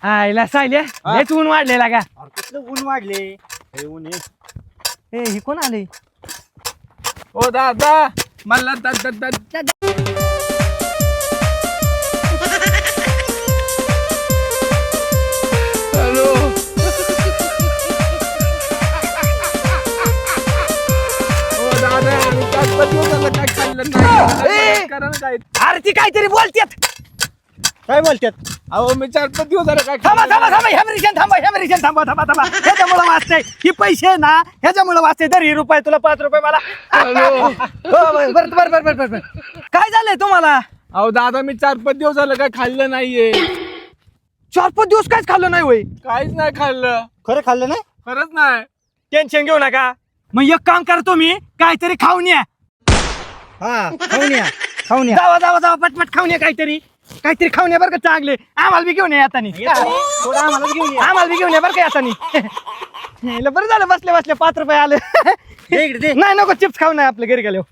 आईला सायल्या हेच ऊन वाढलेला का? कसलं ऊन वाढले हे ऊन ए ही कोण आले? ओ दादा मला हॅलो ओ दादा काय खाल्लं नाही करा ना काय. अरे ती काहीतरी बोलतेत. काय बोलतात? अहो मी 4-5 दिवस झालं काय थांबा थांबा थांबा ह्यामरिशन थांबा थांबा थांबा ह्याच्यामुळे वाचतंय ही पैसे ना ह्याच्यामुळे वाचते. दर ₹1 तुला ₹5 मला. हो, बरं. काय झालंय तुम्हाला? अहो दादा मी 4-5 दिवस झालं काय खाल्लं नाहीये. 4-5 दिवस काहीच खाल्लं नाही होय? काहीच नाही खाल्लं. खरं खाल्लं नाही? खरंच नाही. टेन्शन घेऊ नका. मग एक काम करा तुम्ही काहीतरी खाऊन या. हा खाऊन या जावा पटपट खाऊन या. काहीतरी खाऊन या बरं का चांगले. आम्हाला बी घेऊन या येतानी. थोडं आम्हाला घेऊन या. आम्हाला बी घेऊन या बरं का येतानी. बरं झालं बसले ₹5 आले. दे इकडे दे. नाही नको चिप्स खाऊ नाही आपल्या घरी गेलो.